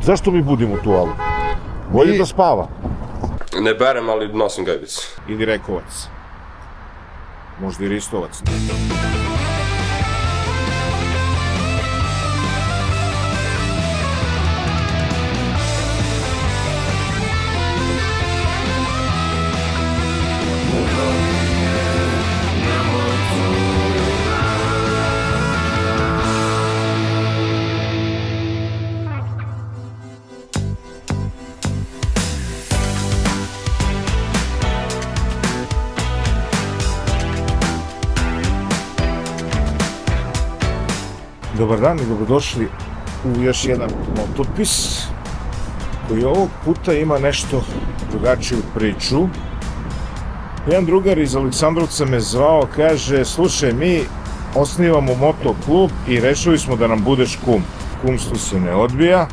Zašto mi budimo tu Alu? Bolje da spava. Ne berem, ali nosim gajbice. Ili Rekovac. Možda i Ristovac. Dobar dan i dobrodošli u još jedan Motopis koji ovog puta ima nešto drugačiju priču. Jedan drugar iz Aleksandrovca me zvao, kaže, slušaj, mi osnivamo motoklub i rešili smo da nam budeš kum. Kumstvo se ne odbija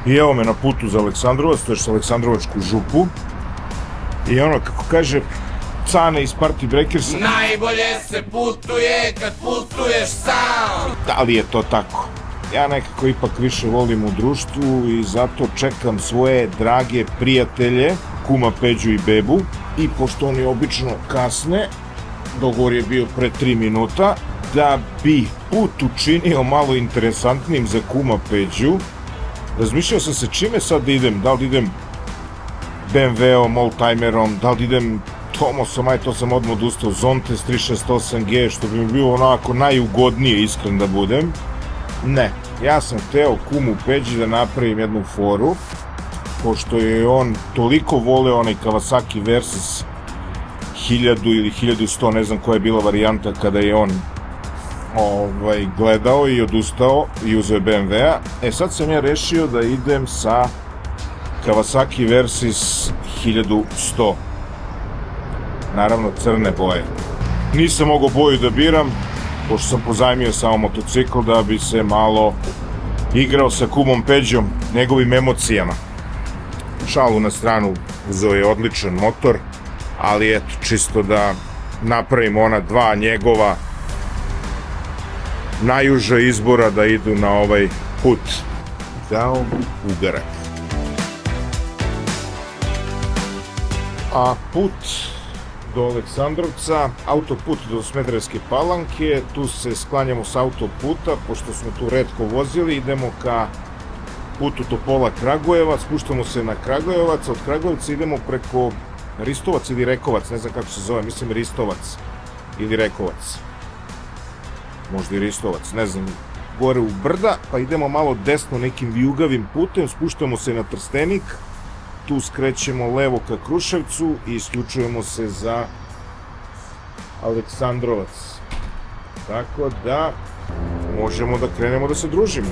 i evo me na putu za Aleksandrovac, to je sa Aleksandrovačku župu i ono, kako kaže Cane iz Party Breakersa, najbolje se putuje kad putuješ sam. Da li je to tako? Ja nekako ipak više volim u društvu i zato čekam svoje drage prijatelje, kuma Peđu i Bebu, i pošto oni obično kasne, dogovor je bio pre 3 minuta, da bi put učinio malo interesantnim za kuma Peđu, razmišljao sam se čime sad da idem, da li idem BMW-om, oldtimerom, da li idem Tomosom, to sam odmah odustao, Zontes 368G, što bi mi bilo onako najugodnije, iskren da budem. Ne, ja sam hteo kumu Peđi da napravim jednu foru, pošto je on toliko voleo onaj Kawasaki Versys 1000 ili 1100, ne znam koja je bila varijanta kada je on gledao i odustao i uzeo BMW-a. Sad sam ja rešio da idem sa Kawasaki Versys 1100. Naravno crne boje. Nisam mogao boju da biram, pošto sam pozajmio samo motocikl da bi se malo igrao sa kumom Peđom, njegovim emocijama. Šalu na stranu, uzeo je odličan motor, ali eto, čisto da napravimo ona dva njegova najuža izbora da idu na ovaj put. Dao ugarak. A put do Aleksandrovca, autoput do Smederevske Palanke, tu se sklanjamo s autoputa, pošto smo tu retko vozili, idemo ka putu Topola Kragujevac, spuštamo se na Kragujevac, od Kragujevca idemo preko Ristovac ili Rekovac, ne znam kako se zove, mislim Ristovac ili Rekovac, možda i Ristovac, ne znam, gore u brda, pa idemo malo desno nekim vijugavim putem, spuštamo se na Trstenik, tu skrećemo levo ka Kruševcu i isključujemo se za Aleksandrovac. Tako da možemo da krenemo da se družimo.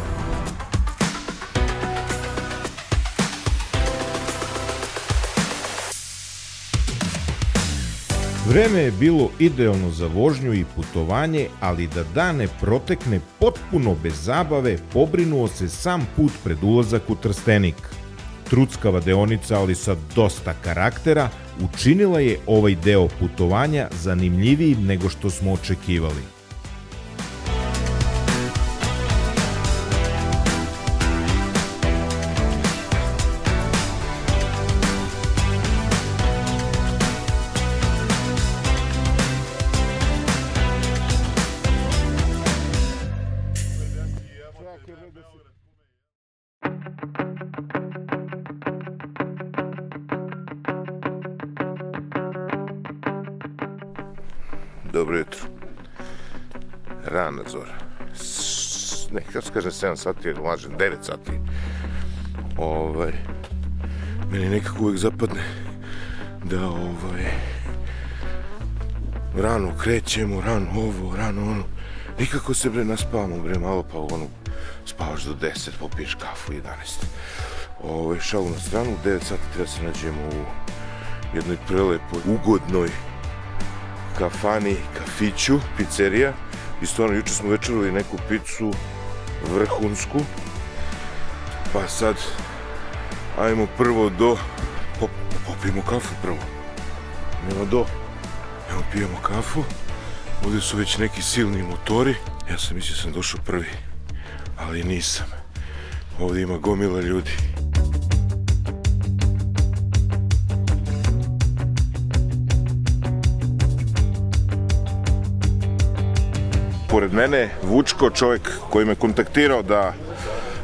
Vreme je bilo idealno za vožnju i putovanje, ali da dan ne protekne potpuno bez zabave, pobrinuo se sam put pred ulazak u Trstenik. Truckava deonica, ali sa dosta karaktera, učinila je ovaj deo putovanja zanimljivijim nego što smo očekivali. Dobro jutro. Rana zora. Ne, kako se kaže 7 sati, jer lažem, 9 sati. Meni nekako uvijek zapadne da rano krećemo, rano ovo, rano ono. Nikako se naspavamo, malo pa spavaš do 10, popiješ kafu 11. Šalu na stranu, 9 sati treba se nađemo u jednoj prelepoj, ugodnoj kafani, kafiću, pizzerija. I stvarno, juče smo večerali neku picu vrhunsku. Pa sad, ajmo prvo popijemo kafu prvo. Evo pijemo kafu. Ovdje su već neki silni motori. Ja sam mislio sam došao prvi, ali nisam. Ovdje ima gomila ljudi. Pored mene Vučko, čovjek koji me kontaktirao da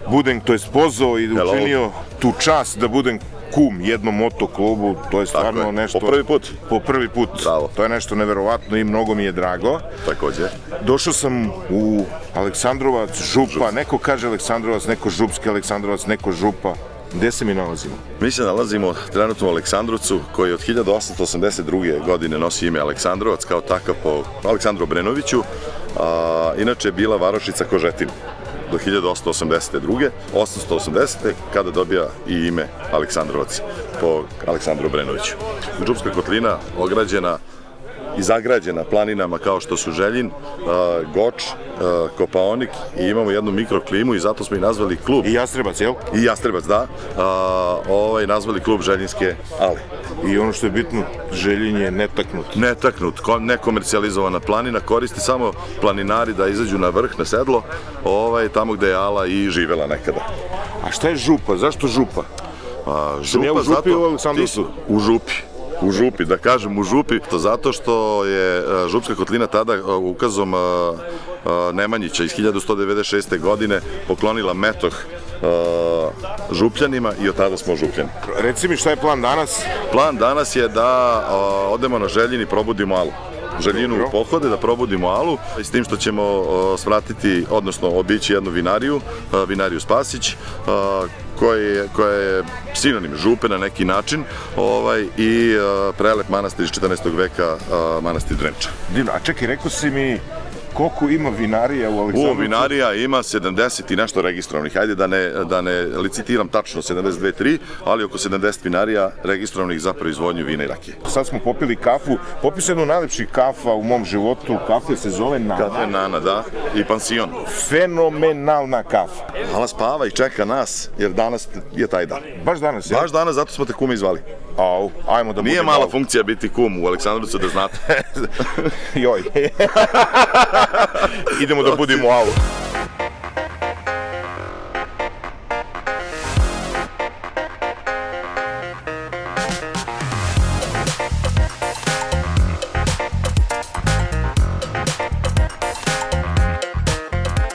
budem, to je pozvao i Hello. učinio tu čast da budem kum jednom motoklubu, to je stvarno je. nešto... Po prvi put? Po prvi put. Bravo. To je nešto neverovatno i mnogo mi je drago. Također. Došao sam u Aleksandrovac, Župa, neko kaže Aleksandrovac, neko Župski Aleksandrovac, neko Župa. Gde se mi nalazimo? Mi se nalazimo trenutno u Aleksandrovcu, koji od 1882. godine nosi ime Aleksandrovac, kao takav po Aleksandru Obrenoviću, inače je bila varošica Kožetin do 1882. 880. kada dobija i ime Aleksandrovac po Aleksandru Obrenoviću. Župska kotlina ograđena i zagrađena planinama kao što su Željin, Goč, Kopaonik i imamo jednu mikroklimu i zato smo i nazvali klub. I Jastrebac, jel? I Jastrebac, da. Nazvali klub Željinske ale. I ono što je bitno, Željin je netaknut. Netaknut, nekomercijalizovana planina, koristi samo planinari da izađu na vrh, na sedlo, tamo gde je ala i živela nekada. A šta je Župa? Zašto Župa? Župa, ja u Župi u Aleksandrovcu? U Župi, da kažem u Župi, zato što je Župska kotlina tada ukazom Nemanjića iz 1196. godine poklonila Metoh Župljanima i od tada smo Župljani. Reci mi šta je plan danas? Plan danas je da odemo na Željin i probudimo alu. Željinu u pohode, da probudimo alu, s tim što ćemo svratiti, odnosno obići jednu vinariju, vinariju Spasić, koja je sinonim Župe na neki način, i prelep manastir iz 14. veka, manastir Drenča. Divno, a čekaj, rekao si mi koliko ima vinarija u Aleksandrovcu? Vinarija ima 70 i nešto registrovanih, ajde da ne licitiram tačno 72-3, ali oko 70 vinarija registrovanih za proizvodnju vina i rakije. Sad smo popili kafu, popio sam jednu najlepših kafa u mom životu, kafe se zove Nana. Kafe Nana, da, i pansion. Fenomenalna kafa. Ala spava i čeka nas, jer danas je taj dan. Baš danas, jel? Baš danas, zato smo te kume izvali. Au, ajmo da budemo. Nije mala funkcija biti kum u Aleksandrovcu, da znate. Joj. Idemo da budimo au.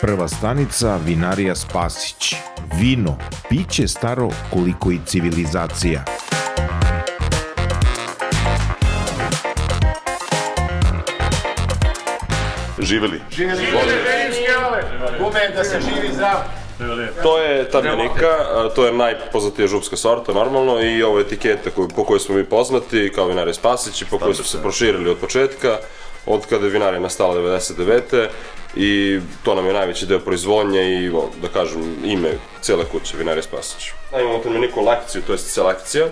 Prva stanica, vinarija Spasić. Vino, piće staro koliko i civilizacija. Živeli. To je tamjanika, to je najpoznatija župska sorta normalno i ovo je etiketa po kojoj smo mi poznati kao vinarija Spasić i po kojoj su se proširili od početka, od kada je vinarija nastala 99. I to nam je najveći deo proizvodnje i, da kažem, ime cijele kuće, vinarija Spasić. Imamo tamjaniku lekciju, to je selekcija,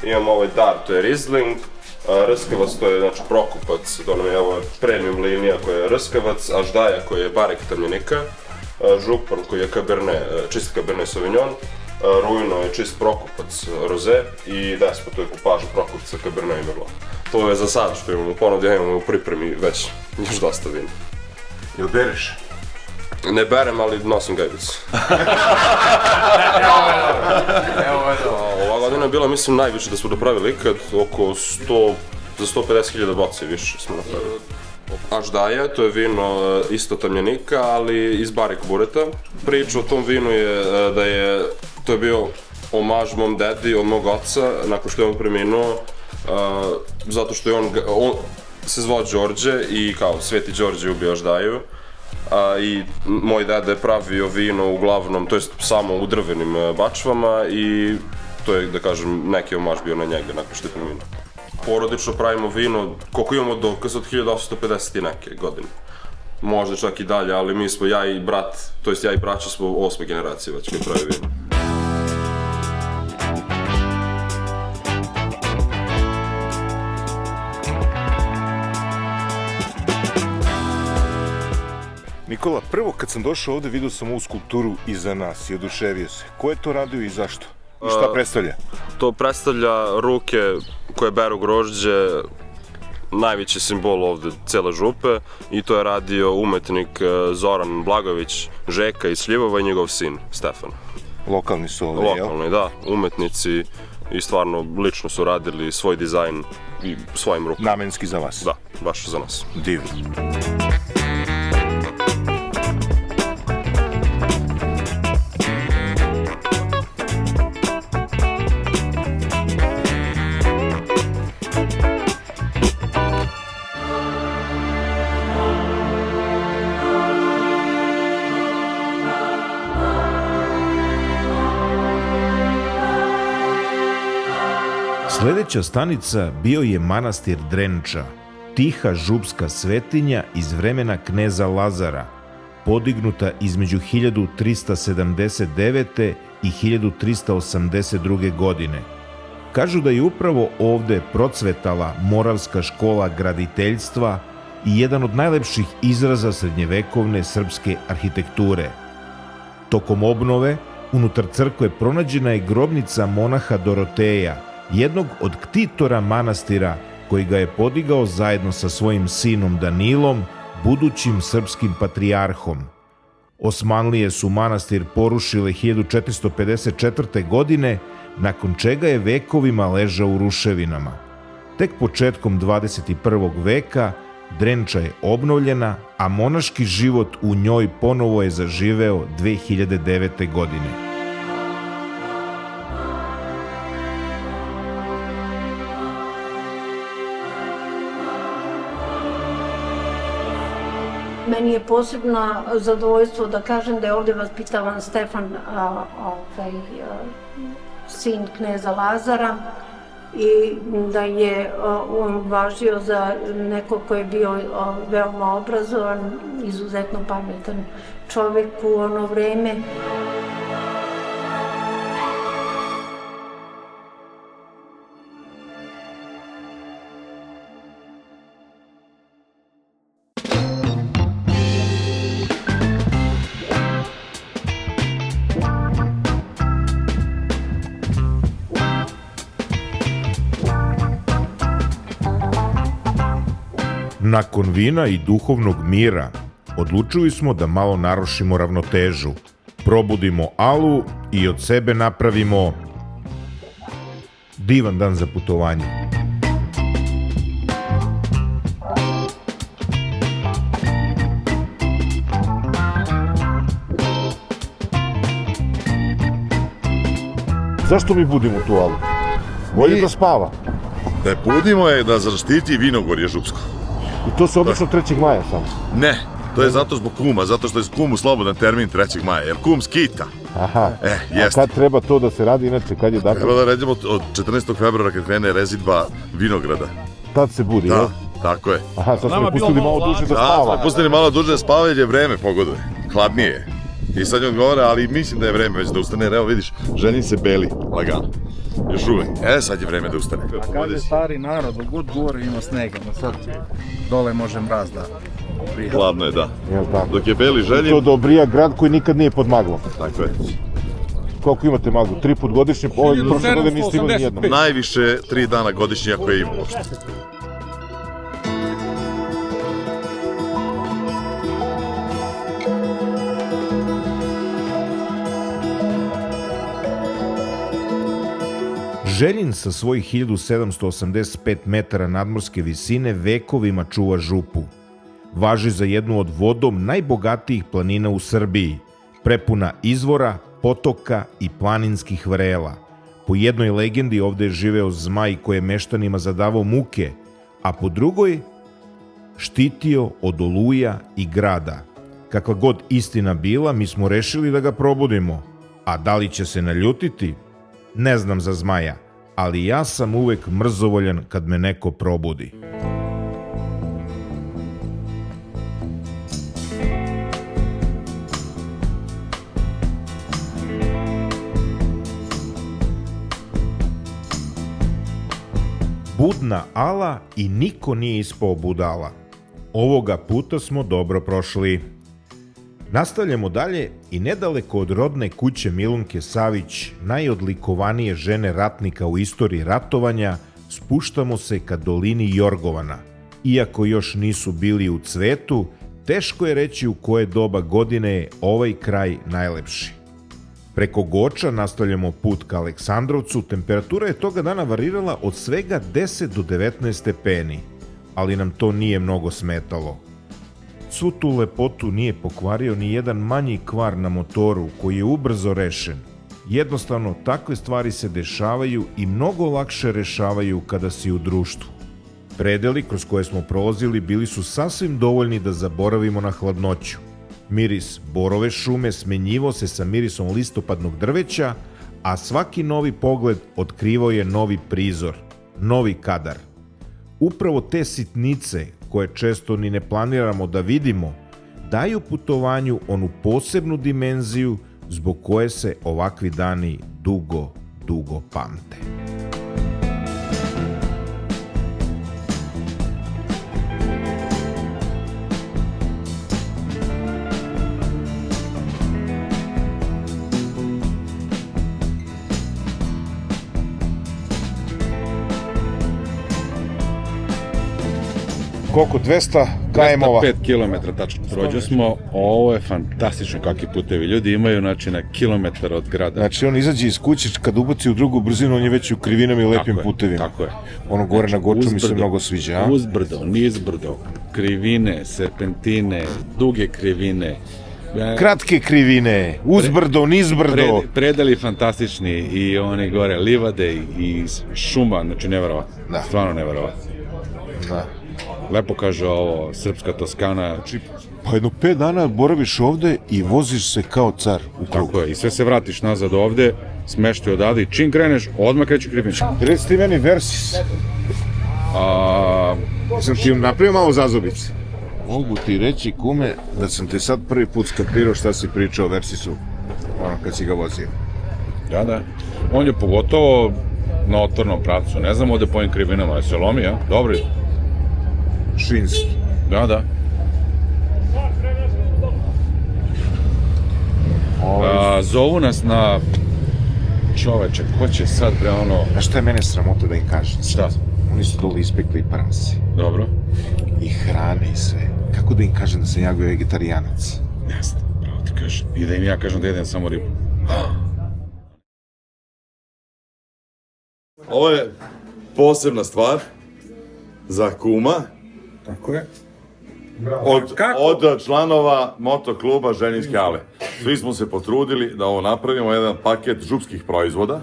imamo ovaj dar, to je Riesling, Rskavac, to je znači Prokupac, to nam je ovo premium linija koja je Rskavac, Aždaja koja je barek tamjanika, Župan koji je Cabernet, čist Cabernet Sauvignon, Rujno je čist Prokupac Rosé i Despo, to je kupaža Prokupca Cabernet i Merlot. To je za sad što imamo u ponudi, imamo u pripremi već još dosta vina. Jel bereš? Ne berem, ali nosim gajbicu. Ova godina je bila, mislim, najviše da smo napravili ikad, oko 100, za 150.000 boca i više smo napravili. Aždaja, to je vino isto tamjanika, ali iz barek bureta. Priča o tom vinu je da je, to je bio omaž mom dedi od mog oca, nakon što je on preminuo, zato što je on se zvao Đorđe i kao Sveti Đorđe ubio Aždaju. I moj deda je pravio vino uglavnom, to jest samo u drvenim bačvama i to je, da kažem, neki omaž bio na njega nakon što je preminuo. Porodično pravimo vino, koliko imamo dokaz, od 1850 i neke godine. Možda čak i dalje, ali mi smo, ja i brat, to jest ja i braća smo 8. generacije već koji pravi vino. Nikola, prvo kad sam došao ovde vidio sam ovu skulpturu iza nas i oduševio se. Ko je to radio i zašto? I šta predstavlja? To predstavlja ruke koje beru grožđe, najveći simbol ovde cele župe i to je radio umetnik Zoran Blagović Žeka iz Šljivova i njegov sin Stefan. Lokalni su ovdje, jel? Lokalni, da, umetnici i stvarno lično su radili svoj dizajn i svojim rukama. Namenski za vas? Da, baš za nas. Divno. Sledeća stanica bio je manastir Drenča, tiha župska svetinja iz vremena kneza Lazara, podignuta između 1379. i 1382. godine. Kažu da je upravo ovde procvetala Moravska škola graditeljstva i jedan od najlepših izraza srednjevekovne srpske arhitekture. Tokom obnove, unutar crkve pronađena je grobnica monaha Doroteja, jednog od ktitora manastira koji ga je podigao zajedno sa svojim sinom Danilom, budućim srpskim patrijarhom. Osmanlije su manastir porušile 1454. godine, nakon čega je vekovima ležao u ruševinama. Tek početkom 21. veka Drenča je obnovljena, a monaški život u njoj ponovo je zaživeo 2009. godine. Meni je posebno zadovoljstvo da kažem da je ovde vaspitavan Stefan, sin kneza Lazara, i da je on važio za nekog ko je bio veoma obrazovan, izuzetno pametan čovek u ono vreme. Nakon vina i duhovnog mira, odlučili smo da malo narušimo ravnotežu, probudimo Alu i od sebe napravimo divan dan za putovanje. Zašto mi budimo tu, Alu? Volje da spava. Da je budimo je da zaštiti vinogorje župsko. I to se obično 3. maja samo. Ne, to je zato zbog kuma, zato što je kumu slobodan termin 3. maja, jer kum skita. Aha. Jeste. A kad treba to da se radi, inače, kad je datum? Treba da redimo od 14. februara kad krene rezidba vinograda. Tad se budi, jel? Da, tako je. Aha, sad smo je pustili malo duže da Da, spava. smo pustili malo duže da spava jer je vreme pogoduje. Hladnije je. I sad je odgovara, ali mislim da je vreme već da ustane, jer evo vidiš, ženin se beli, lagano. Još uvek. Sad je vreme da ustane. A kaže stari narod, u god gore ima snega, no sad dole može mraz da prija. Hladno je, da. Jel tako? Dok je beli To ženin, dobrija grad koji nikad nije pod maglom. tako je. Koliko imate maglu? 3 put godišnje? Ove prošle godine niste imali nijednom. Najviše 3 dana godišnje ako je ima uopšte. Željin sa svojih 1785 metara nadmorske visine vekovima čuva župu. Važi za jednu od vodom najbogatijih planina u Srbiji, prepuna izvora, potoka i planinskih vrela. Po jednoj legendi ovde je živeo zmaj koji je meštanima zadavao muke, a po drugoj štitio od oluja i grada. Kakva god istina bila, mi smo rešili da ga probudimo. A da li će se naljutiti? Ne znam za zmaja, ali ja sam uvek mrzovoljan kad me neko probudi. Budna Ala i niko nije ispao budala. Ovoga puta smo dobro prošli. Nastavljamo dalje i nedaleko od rodne kuće Milunke Savić, najodlikovanije žene ratnika u istoriji ratovanja, spuštamo se ka dolini Jorgovana. Iako još nisu bili u cvetu, teško je reći u koje doba godine je ovaj kraj najlepši. Preko Goča nastavljamo put ka Aleksandrovcu, temperatura je toga dana varirala od svega 10 do 19 stepeni, ali nam to nije mnogo smetalo. Svu tu lepotu nije pokvario ni jedan manji kvar na motoru koji je ubrzo rešen. Jednostavno, takve stvari se dešavaju i mnogo lakše rešavaju kada si u društvu. Predeli kroz koje smo prolazili bili su sasvim dovoljni da zaboravimo na hladnoću. Miris borove šume smenjivao se sa mirisom listopadnog drveća, a svaki novi pogled otkrivao je novi prizor, novi kadar. Upravo te sitnice, koje često ni ne planiramo da vidimo, daju putovanju onu posebnu dimenziju zbog koje se ovakvi dani dugo, dugo pamte. Koliko, 200 km-ova? 5 km tačno. Prođe smo, ovo je fantastično kakvi putevi. Ljudi imaju, znači, na kilometar od grada. Znači, on izađe iz kuće, kad ubaci u drugu brzinu, on je već u krivinama i lepim putevima. Tako je. Ono gore na Goču mi se mnogo sviđa, a? Uzbrdo, nizbrdo, krivine, serpentine, duge krivine. Kratke krivine, uzbrdo, nizbrdo. Predeli fantastični i oni gore livade i šuma, znači neverovatno. Da. Stvarno neverovatno. Da. Lepo kaže ovo, srpska Toskana. Znači, pa jedno 5 dana boraviš ovde i voziš se kao car u krug. Tako je, i sve se vratiš nazad ovde, smešti odavde i čim kreneš, odmah kreće krivina. Reci ti meni Versis. Sam ti napravio malo zazobice. Mogu ti reći, kume, da sam te sad prvi put skapirao šta si pričao o Versisu, ono kad si ga vozio. Da. On je pogotovo na otvornom pravcu, ne znam ovde po ovim krivinama, se lomi, a? Dobri. Šinski. Da. Zovu nas na... Čoveče, ko će sad bre ono... Znaš šta je mene sramota da im kažem? Šta? Oni su dole ispekli prase. Dobro. I hrane i sve. Kako da im kažem da sam ja vegetarijanac? Ne znam, pravo ti kažem. I da im ja kažem da jedem samo ribu. Ovo je posebna stvar za kuma. Tako je. Od članova motokluba Ženjinske ale. Svi smo se potrudili da ovo napravimo, jedan paket župskih proizvoda.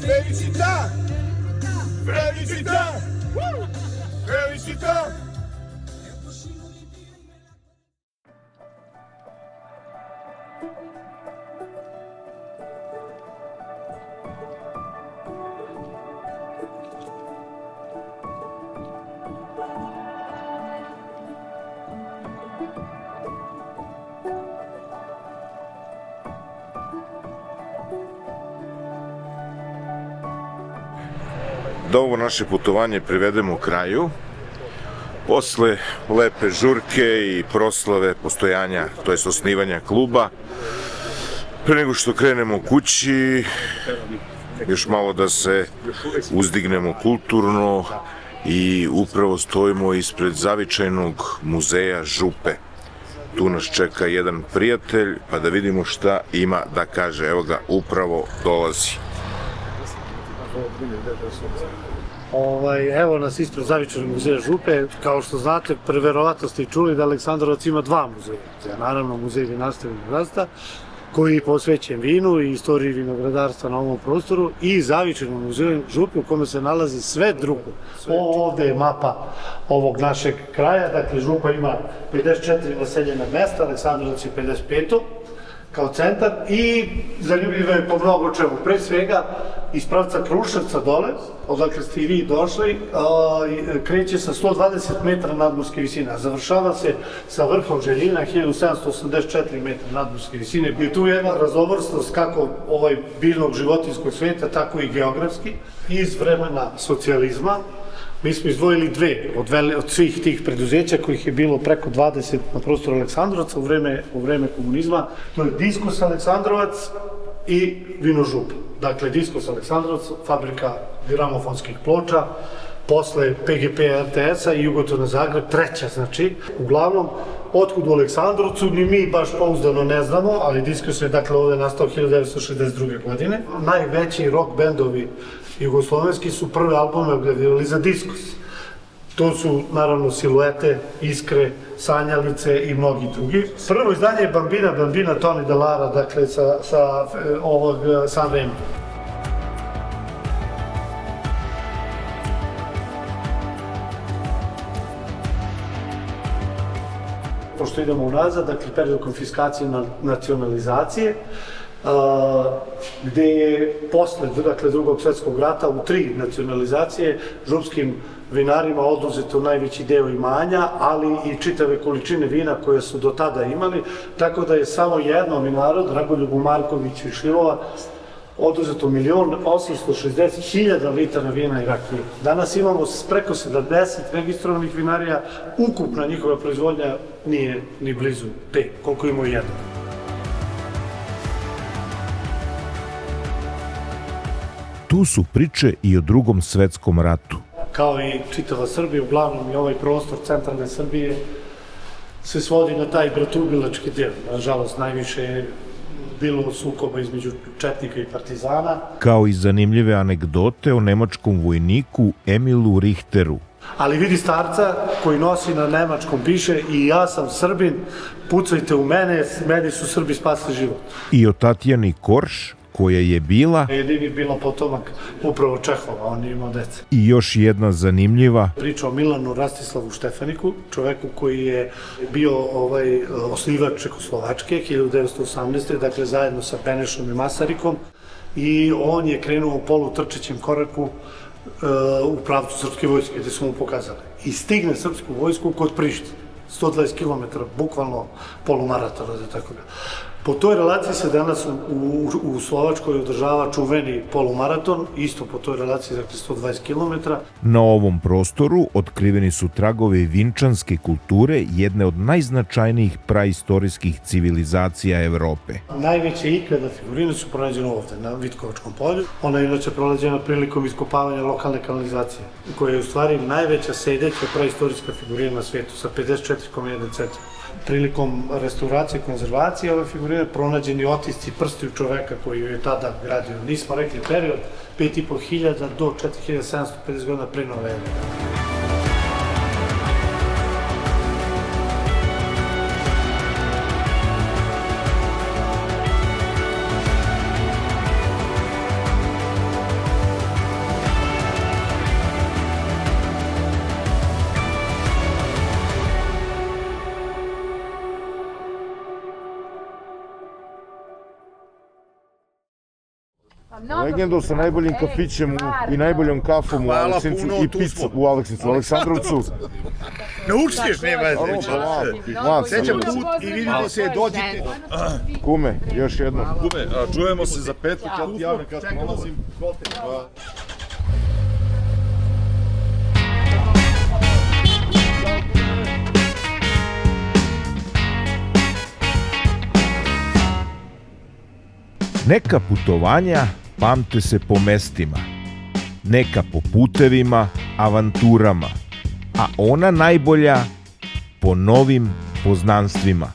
Felicità! Felicità! Felicità! Da ovo naše putovanje privedemo kraju, posle lepe žurke i proslave postojanja, to jest osnivanja kluba, pre nego što krenemo kući, još malo da se uzdignemo kulturno i upravo stojimo ispred zavičajnog muzeja Župe. Tu nas čeka jedan prijatelj, pa da vidimo šta ima da kaže. Evo ga, upravo dolazi. Evo nas ispred zavičajnog muzeja Župe. Kao što znate, verovatno ste i čuli da Aleksandrovac ima dva muzeja. Naravno, muzej vinarstva i vinogradarstva, koji je posvećen vinu i istoriji vinogradarstva na ovom prostoru, i zavičajnog muzeja Župe u kome se nalazi sve drugo. Ovde je mapa ovog našeg kraja, dakle Župa ima 54 naseljena mesta, Aleksandrovac je 55. kao centar i zanimljivo je po mnogo čemu. Pre svega, iz pravca Kruševca dole, odakle ste i vi došli, kreće sa 120 metara nadmorske visine, a završava se sa vrhom Željina 1784 metra nadmorske visine. I tu je jedna raznovrsnost kako biljnog životinjskog sveta, tako i geografski. Iz vremena socijalizma mi smo izdvojili dve od svih tih preduzeća kojih je bilo preko 20 na prostoru Aleksandrovca u vreme komunizma. To je Diskus Aleksandrovac i Vinožup. Dakle, Diskus Aleksandrovac, fabrika gramofonskih ploča, posle PGP RTS-a i Jugotona Zagreb, treća znači. Uglavnom, otkud u Aleksandrovcu, ni mi baš pouzdano ne znamo, ali Diskus je dakle ovde nastao 1962. godine. Najveći rock bendovi jugoslovenski su prve albume objavljivali za Diskus. To su, naravno, Siluete, Iskre, Sanjalice i mnogi drugi. Prvo izdanje je Bambina Toni Delara, dakle, sa ovog San Remo. Pošto idemo unazad, dakle, period konfiskacije i nacionalizacije, gde je posle, dakle, drugog svetskog rata u 3 nacionalizacije župskim vinarima oduzeto najveći deo imanja, ali i čitave količine vina koje su do tada imali, tako da je samo jednom vinaru, Dragoljubu Markoviću i Šilova, oduzeto 1.860.000 litara vina i rakije. Danas imamo preko 70 registrovanih vinarija, ukupna njihova proizvodnja nije ni blizu te, koliko imaju jedno. Tu su priče i o Drugom svetskom ratu. Kao i čitava Srbija, uglavnom i ovaj prostor centralne Srbije se svodi na taj bratoubilački deo. Nažalost, najviše je bilo sukoba između četnika i partizana. Kao i zanimljive anegdote o nemačkom vojniku Emilu Richteru. Ali vidi starca koji nosi na nemačkom piše i ja sam Srbin, pucajte u mene, meni su Srbi spasili život. I o Tatjani Korš, koja je bila jedini bila potomak upravo Čehova, on je imao deca. I još jedna zanimljiva priča o Milanu Rastislavu Štefaniku, čoveku koji je bio osnivač Čekoslovačke 1918. dakle zajedno sa Benešom i Masarikom, i on je krenuo u polutrčećem koraku u pravcu srpske vojske, gde su mu pokazali. I stigne srpsku vojsku kod Prištine, 120 km, bukvalno polumaraton, da tako ga. Po toj relaciji se danas u Slovačkoj održava čuveni polumaraton, isto po toj relaciji, dakle 120 km. Na ovom prostoru otkriveni su tragovi vinčanske kulture, jedne od najznačajnijih praistorijskih civilizacija Evrope. Najveće ikada figurine su pronađene ovde, na Vitkovačkom polju. Ona je inače pronađena prilikom iskopavanja lokalne kanalizacije, koja je u stvari najveća sedeća praistorijska figurina na svetu, sa 54,1 cm. Prilikom restauracije i konzervacije ove figurine pronađeni otisci prstiju čoveka koji je tada gradio. Nismo rekli period, 5.500 do 4.750 godina pre nove ere. Legendom sa najboljim kafićem i najboljom kafom u Aleksinicu i pizzu u Aleksinicu, u Aleksandrovcu. Naučiš, nema veze. Sećam put i vidimo se, dođite. Kume, još jedno. Kume, čujemo se za petak, kad ti javim kad prolazim. Neka putovanja pamte se po mestima, neka po putevima, avanturama, a ona najbolja po novim poznanstvima.